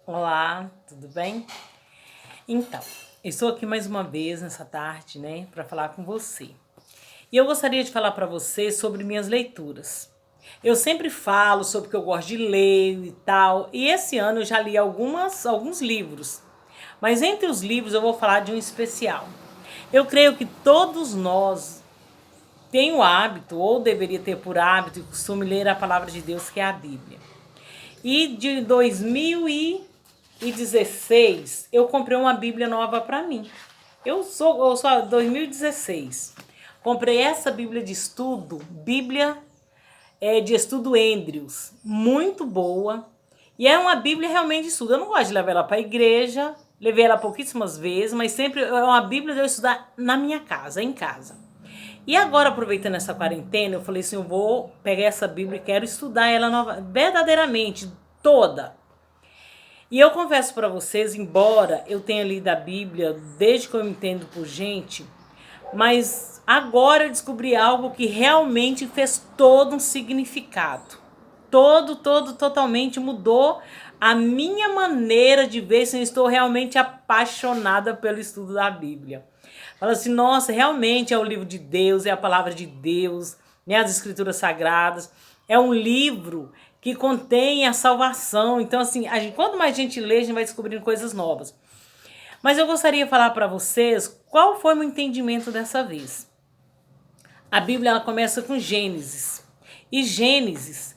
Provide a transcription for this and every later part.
Olá, tudo bem? Então, estou aqui mais uma vez nessa tarde, né, para falar com você. E eu gostaria de falar para você sobre minhas leituras. Eu sempre falo sobre o que eu gosto de ler e tal, e esse ano eu já li alguns livros. Mas entre os livros eu vou falar de um especial. Eu creio que todos nós têm o hábito, ou deveria ter por hábito e costume ler a palavra de Deus, que é a Bíblia. E de 2016 eu comprei uma Bíblia nova para mim. Eu sou 2016. Comprei essa Bíblia de estudo, Bíblia de estudo Andrews, muito boa. E é uma Bíblia realmente de estudo. Eu não gosto de levar ela para a igreja, levei ela pouquíssimas vezes, mas sempre é uma Bíblia de eu estudar na minha casa, em casa. E agora, aproveitando essa quarentena, eu falei assim, eu vou pegar essa Bíblia e quero estudar ela verdadeiramente, toda. E eu confesso para vocês, embora eu tenha lido a Bíblia desde que eu me entendo por gente, mas agora eu descobri algo que realmente fez todo um significado. Totalmente mudou a minha maneira de ver se eu estou realmente apaixonada pelo estudo da Bíblia. Fala assim, nossa, realmente é o livro de Deus, é a palavra de Deus, né, as escrituras sagradas. É um livro que contém a salvação. Então, assim, quanto mais a gente lê, a gente vai descobrindo coisas novas. Mas eu gostaria de falar para vocês qual foi o meu entendimento dessa vez. A Bíblia ela começa com Gênesis. E Gênesis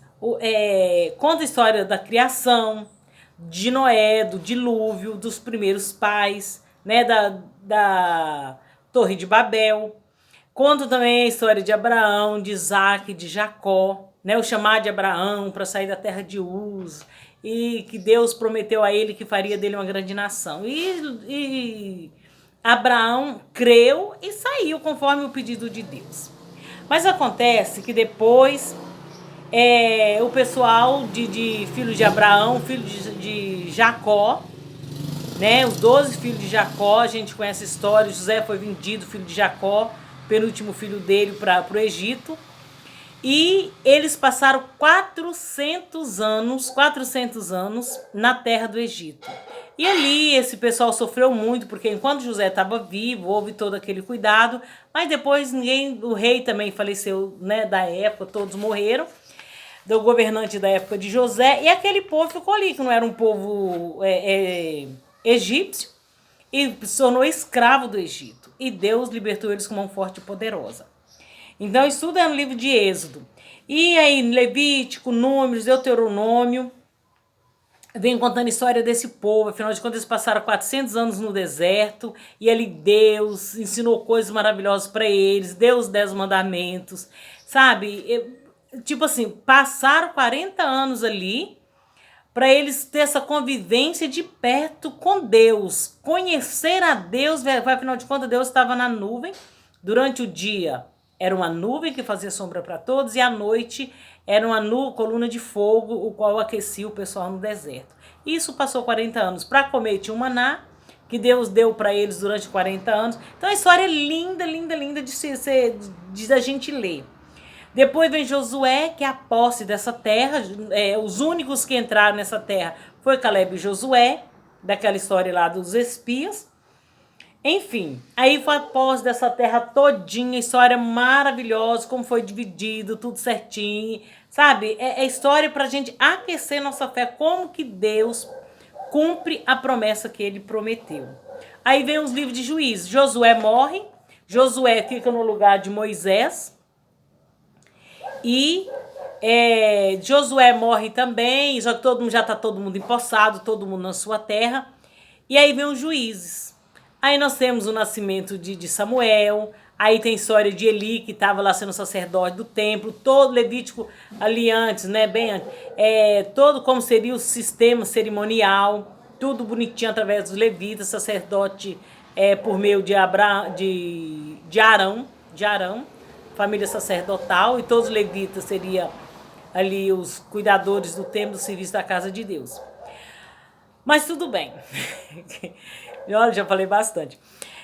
conta a história da criação, de Noé, do dilúvio, dos primeiros pais, né, da Torre de Babel. Conta também a história de Abraão, de Isaac, de Jacó, né, o chamado de Abraão para sair da terra de Uz, e que Deus prometeu a ele que faria dele uma grande nação. E Abraão creu e saiu conforme o pedido de Deus. Mas acontece que depois o pessoal de filhos de Abraão, filho de Jacó, né? Os 12 filhos de Jacó, a gente conhece a história, José foi vendido, filho de Jacó, penúltimo filho dele para o Egito. E eles passaram 400 anos na terra do Egito. E ali esse pessoal sofreu muito, porque enquanto José estava vivo, houve todo aquele cuidado, mas depois o rei também faleceu, né, da época, todos morreram, do governante da época de José, e aquele povo ficou ali, que não era um povo egípcio, e se tornou escravo do Egito. E Deus libertou eles com mão forte e poderosa. Então, isso tudo é no livro de Êxodo. E aí, Levítico, Números, Deuteronômio, vem contando a história desse povo. Afinal de contas, eles passaram 400 anos no deserto. E ali Deus ensinou coisas maravilhosas para eles. Deu os 10 mandamentos. Sabe? Tipo assim, passaram 40 anos ali para eles ter essa convivência de perto com Deus. Conhecer a Deus. Afinal de contas, Deus estava na nuvem durante o dia. Era uma nuvem que fazia sombra para todos, e à noite era uma coluna de fogo, o qual aquecia o pessoal no deserto. Isso passou 40 anos. Para comer tinha um maná, que Deus deu para eles durante 40 anos. Então a história é linda de a gente ler. Depois vem Josué, que é a posse dessa terra. Os únicos que entraram nessa terra foi Caleb e Josué, daquela história lá dos espias. Enfim, aí foi a posse dessa terra todinha, história maravilhosa, como foi dividido, tudo certinho, sabe? É história pra gente aquecer nossa fé, como que Deus cumpre a promessa que ele prometeu. Aí vem os livros de Juízes. Josué morre, Josué fica no lugar de Moisés, e Josué morre também, já está todo mundo empossado, todo mundo na sua terra. E aí vem os Juízes. Aí nós temos o nascimento de Samuel, aí tem a história de Eli, que estava lá sendo sacerdote do templo, todo Levítico ali antes, né, bem antes, todo como seria o sistema cerimonial, tudo bonitinho através dos levitas, sacerdote por meio de Arão, família sacerdotal, e todos os levitas seriam ali os cuidadores do templo, do serviço da casa de Deus. Mas tudo bem. Olha, já falei bastante.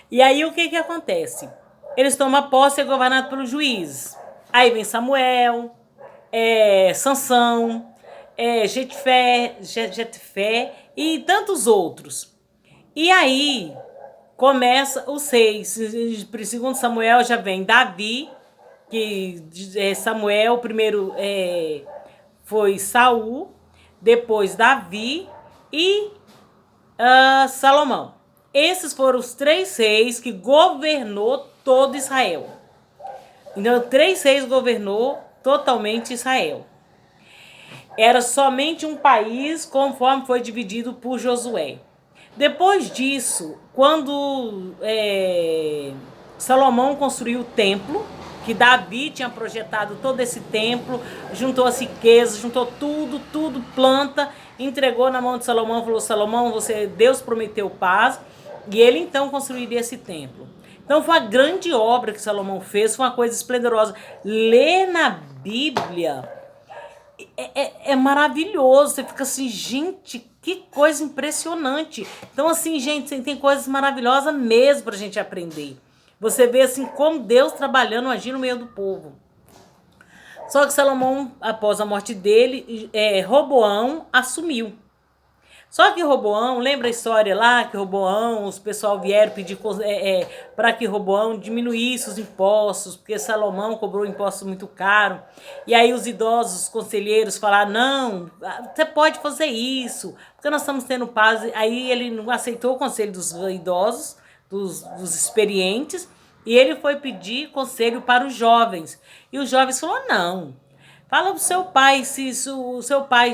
E aí o que acontece? Eles tomam posse e é governado pelos juízes. Aí vem Samuel, Sansão, Jetfé e tantos outros. E aí começa os reis. Segundo Samuel já vem Davi, que Samuel, primeiro foi Saul, depois Davi e Salomão. Esses foram os 3 reis que governou todo Israel. Então, 3 reis governou totalmente Israel. Era somente um país conforme foi dividido por Josué. Depois disso, quando Salomão construiu o templo, que Davi tinha projetado todo esse templo, juntou as riquezas, juntou tudo, planta, entregou na mão de Salomão, falou: Salomão, Deus prometeu paz, e ele então construiria esse templo. Então foi uma grande obra que Salomão fez, foi uma coisa esplendorosa. Ler na Bíblia é maravilhoso, você fica assim, gente, que coisa impressionante. Então assim, gente, tem coisas maravilhosas mesmo pra gente aprender. Você vê assim como Deus trabalhando, agindo no meio do povo. Só que Salomão, após a morte dele, Roboão assumiu. Só que Roboão, lembra a história lá que Roboão, os pessoal vieram pedir para que Roboão diminuísse os impostos, porque Salomão cobrou impostos muito caros. E aí os idosos, os conselheiros falaram: não, você pode fazer isso, porque nós estamos tendo paz. Aí ele não aceitou o conselho dos idosos, dos experientes, e ele foi pedir conselho para os jovens. E os jovens falaram: não. Fala pro seu pai, se o seu pai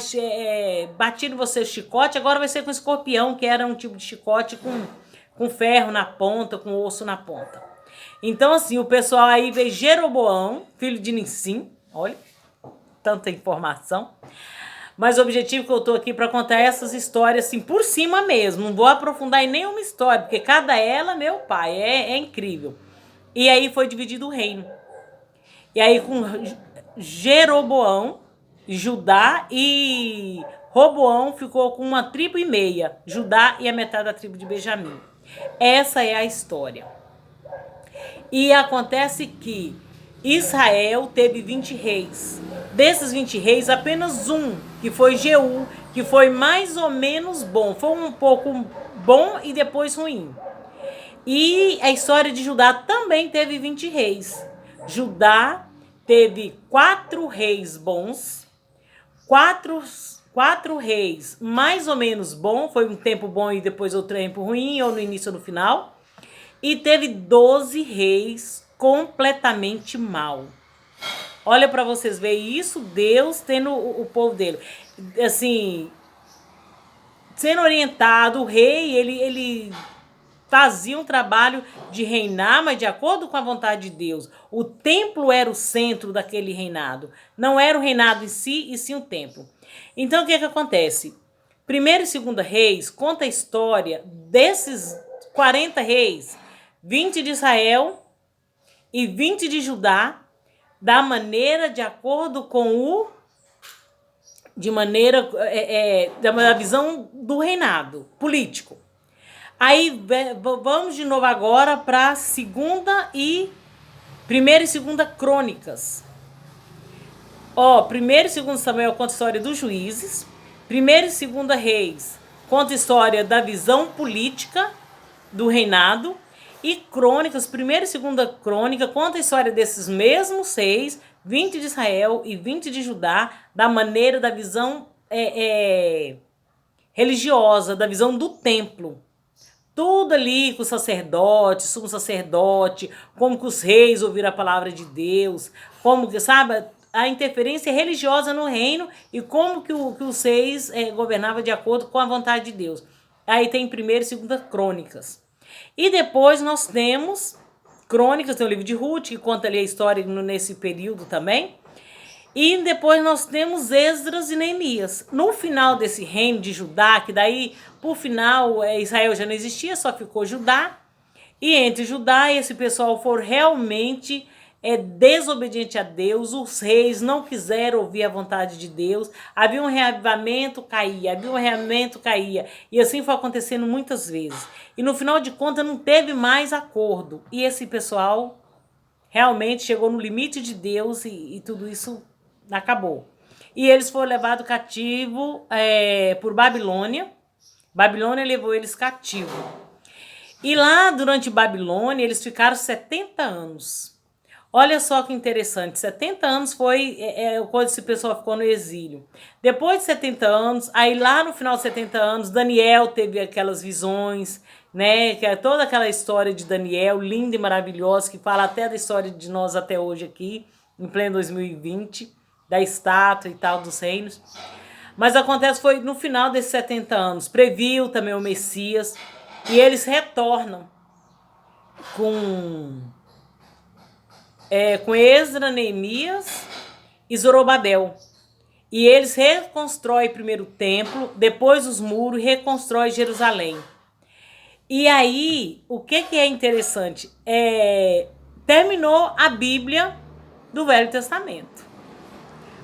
batia em você chicote, agora vai ser com escorpião, que era um tipo de chicote com ferro na ponta, com osso na ponta. Então, assim, o pessoal aí veio Jeroboão, filho de Nissim, olha, tanta informação. Mas o objetivo que eu tô aqui para contar essas histórias, assim, por cima mesmo, não vou aprofundar em nenhuma história, porque cada ela, meu pai, é incrível. E aí foi dividido o reino. E aí com Jeroboão, Judá e Roboão ficou com 1,5 tribo, Judá e a metade da tribo de Benjamim. Essa é a história. E acontece que Israel teve 20 reis. Desses 20 reis, apenas um, que foi Jeú, que foi mais ou menos bom. Foi um pouco bom e depois ruim. E a história de Judá também teve 20 reis. Judá teve 4 reis bons, 4 reis mais ou menos bom, foi um tempo bom e depois outro tempo ruim, ou no início ou no final, e teve 12 reis completamente mal. Olha para vocês verem isso, Deus tendo o povo dele, assim, sendo orientado, o rei, ele fazia um trabalho de reinar, mas de acordo com a vontade de Deus. O templo era o centro daquele reinado. Não era o reinado em si, e sim o templo. Então, o que acontece? 1º e 2º Reis conta a história desses 40 reis, 20 de Israel e 20 de Judá, da maneira de acordo com da visão do reinado político. Aí vamos de novo agora para 1ª e 2ª Crônicas. 1º e 2º Samuel conta a história dos juízes. 1º e 2ª Reis conta a história da visão política do reinado. E Crônicas, 1ª e 2ª Crônica conta a história desses mesmos reis, 20 de Israel e 20 de Judá, da maneira da visão religiosa, da visão do templo. Tudo ali com o sacerdote, sumo sacerdote, como que os reis ouviram a palavra de Deus, como que, sabe, a interferência religiosa no reino e como que os reis governavam de acordo com a vontade de Deus. Aí tem 1ª e 2ª Crônicas. E depois nós temos Crônicas, tem o livro de Ruth, que conta ali a história nesse período também. E depois nós temos Esdras e Neemias. No final desse reino de Judá, que daí, por final, Israel já não existia, só ficou Judá. E entre Judá e esse pessoal foram realmente desobediente a Deus. Os reis não quiseram ouvir a vontade de Deus. Havia um reavivamento, caía. Havia um reavivamento, caía. E assim foi acontecendo muitas vezes. E no final de contas não teve mais acordo. E esse pessoal realmente chegou no limite de Deus e tudo isso acabou. E eles foram levados cativo por Babilônia. Babilônia levou eles cativos. E lá, durante Babilônia, eles ficaram 70 anos. Olha só que interessante, 70 anos foi quando esse pessoal ficou no exílio. Depois de 70 anos, aí lá no final de 70 anos, Daniel teve aquelas visões, né? Que é toda aquela história de Daniel, linda e maravilhosa, que fala até da história de nós até hoje aqui, em pleno 2020, da estátua e tal, dos reinos. Mas acontece foi no final desses 70 anos, previu também o Messias, e eles retornam com Esdras, Neemias e Zorobabel. E eles reconstroem primeiro o templo, depois os muros, e reconstroem Jerusalém. E aí, o que é interessante? Terminou a Bíblia do Velho Testamento.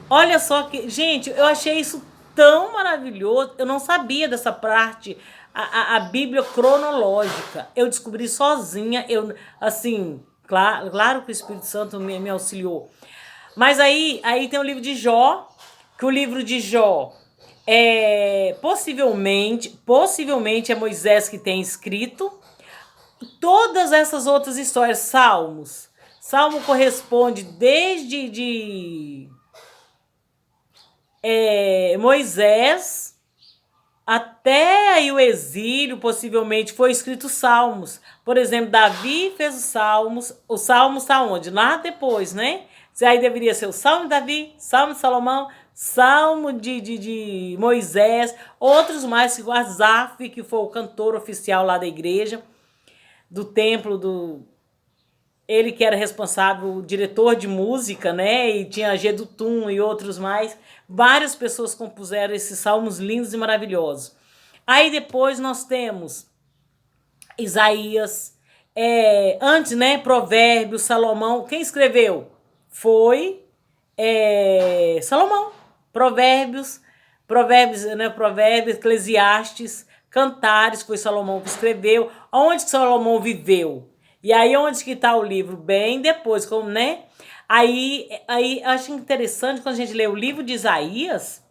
Olha só que... Gente, eu achei isso tão maravilhoso. Eu não sabia dessa parte, a Bíblia cronológica. Eu descobri sozinha. Claro que o Espírito Santo me auxiliou. Mas aí tem o livro de Jó, que o livro de Jó possivelmente é Moisés que tem escrito. Todas essas outras histórias, Salmo corresponde desde Moisés até aí o exílio, possivelmente foi escrito Salmos. Por exemplo, Davi fez os Salmos. O Salmos está onde? Lá depois, né? Aí deveria ser o Salmo de Davi, Salmo de Salomão, Salmo de Moisés, outros mais, o Asaf, que foi o cantor oficial lá da igreja, do templo, ele que era responsável, o diretor de música, né? E tinha Gedutum e outros mais. Várias pessoas compuseram esses salmos lindos e maravilhosos. Aí depois nós temos Isaías, antes, né? Provérbios, Salomão. Quem escreveu? Foi Salomão. Provérbios, né? Provérbios, Eclesiastes, Cantares, foi Salomão que escreveu. Onde que Salomão viveu? E aí, onde que está o livro? Bem depois, como, né? Aí acho interessante quando a gente lê o livro de Isaías.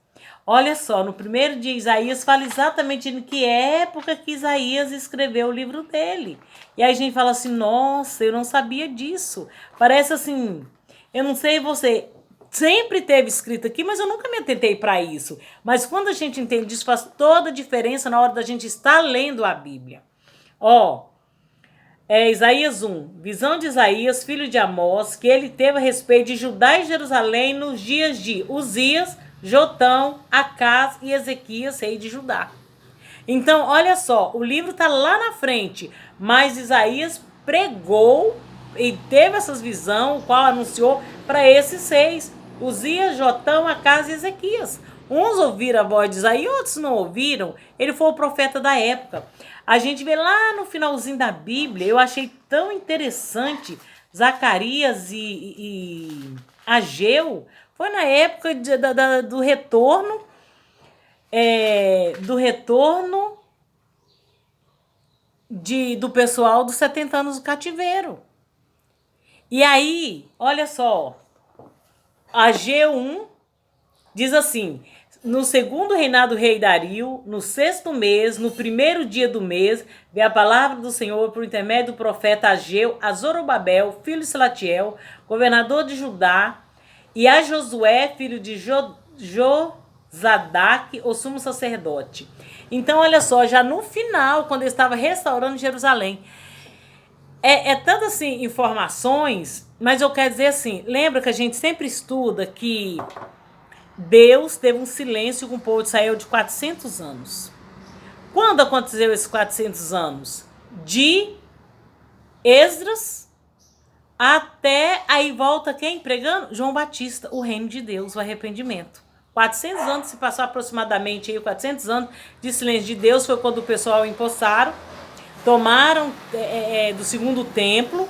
Olha só, no primeiro de Isaías fala exatamente em que época que Isaías escreveu o livro dele. E aí a gente fala assim, nossa, eu não sabia disso. Parece assim, eu não sei você, sempre teve escrito aqui, mas eu nunca me atentei para isso. Mas quando a gente entende isso, faz toda a diferença na hora da gente estar lendo a Bíblia. Isaías 1, visão de Isaías, filho de Amós, que ele teve a respeito de Judá e Jerusalém nos dias de Uzias, Jotão, Acás e Ezequias, rei de Judá. Então, olha só, o livro está lá na frente, mas Isaías pregou e teve essas visões, o qual anunciou para esses 6, Uzias, Jotão, Acás e Ezequias. Uns ouviram a voz de Isaías, outros não ouviram. Ele foi o profeta da época. A gente vê lá no finalzinho da Bíblia, eu achei tão interessante, Zacarias e Ageu, foi na época do retorno, do pessoal dos 70 anos do cativeiro. E aí, olha só, Ageu 1 diz assim, no segundo reinado do rei Dario, no 6º mês, no primeiro dia do mês, veio a palavra do Senhor por intermédio do profeta Ageu a Zorobabel, filho de Salatiel, governador de Judá, e a Josué, filho de Josadaque, o sumo sacerdote. Então, olha só, já no final, quando ele estava restaurando Jerusalém, tanto assim, informações, mas eu quero dizer assim, lembra que a gente sempre estuda que Deus teve um silêncio com o povo de Israel de 400 anos. Quando aconteceu esses 400 anos? De Esdras até aí volta quem pregando? João Batista, o reino de Deus, o arrependimento. 400 anos se passou aproximadamente aí, 400 anos de silêncio de Deus, foi quando o pessoal empossaram, tomaram do segundo templo,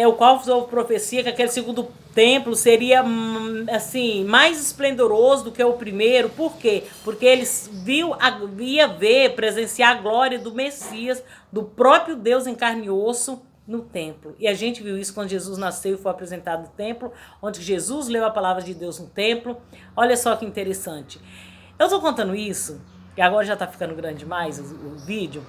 o qual houve profecia que aquele segundo templo seria assim mais esplendoroso do que o primeiro. Por quê? Porque eles presenciar a glória do Messias, do próprio Deus em carne e osso no templo. E a gente viu isso quando Jesus nasceu e foi apresentado no templo, onde Jesus leu a palavra de Deus no templo. Olha só que interessante. Eu estou contando isso e agora já está ficando grande demais o vídeo,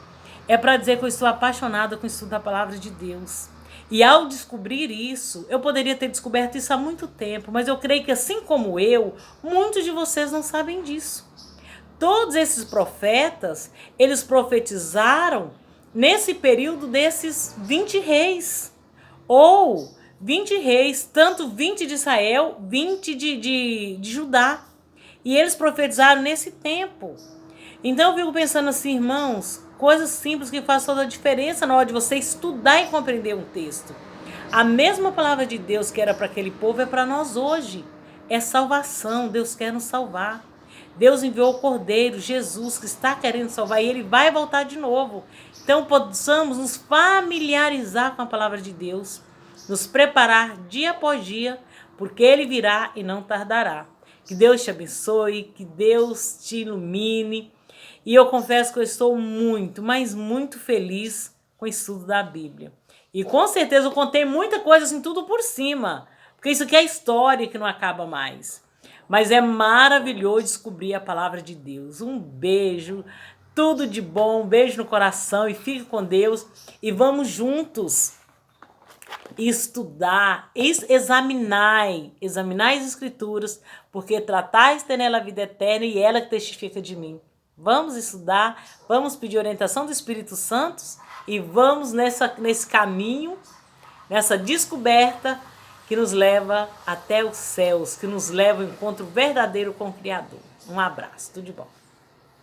é para dizer que eu estou apaixonada com o estudo da palavra de Deus. E ao descobrir isso, eu poderia ter descoberto isso há muito tempo, mas eu creio que assim como eu, muitos de vocês não sabem disso. Todos esses profetas, eles profetizaram nesse período desses 20 reis. Ou 20 reis, tanto 20 de Israel, 20 de Judá. E eles profetizaram nesse tempo. Então eu fico pensando assim, irmãos, coisas simples que fazem toda a diferença na hora de você estudar e compreender um texto. A mesma palavra de Deus que era para aquele povo é para nós hoje. É salvação, Deus quer nos salvar. Deus enviou o Cordeiro, Jesus, que está querendo salvar, e ele vai voltar de novo. Então possamos nos familiarizar com a palavra de Deus, nos preparar dia após dia, porque ele virá e não tardará. Que Deus te abençoe, que Deus te ilumine. E eu confesso que eu estou muito, mas muito feliz com o estudo da Bíblia. E com certeza eu contei muita coisa assim, tudo por cima, porque isso aqui é história que não acaba mais. Mas é maravilhoso descobrir a palavra de Deus. Um beijo, tudo de bom, um beijo no coração e fique com Deus. E vamos juntos estudar, examinar as escrituras, porque tratais ter nela a vida eterna e ela que testifica de mim. Vamos estudar, vamos pedir orientação do Espírito Santo e vamos nesse caminho, nessa descoberta que nos leva até os céus, que nos leva ao encontro verdadeiro com o Criador. Um abraço, tudo de bom.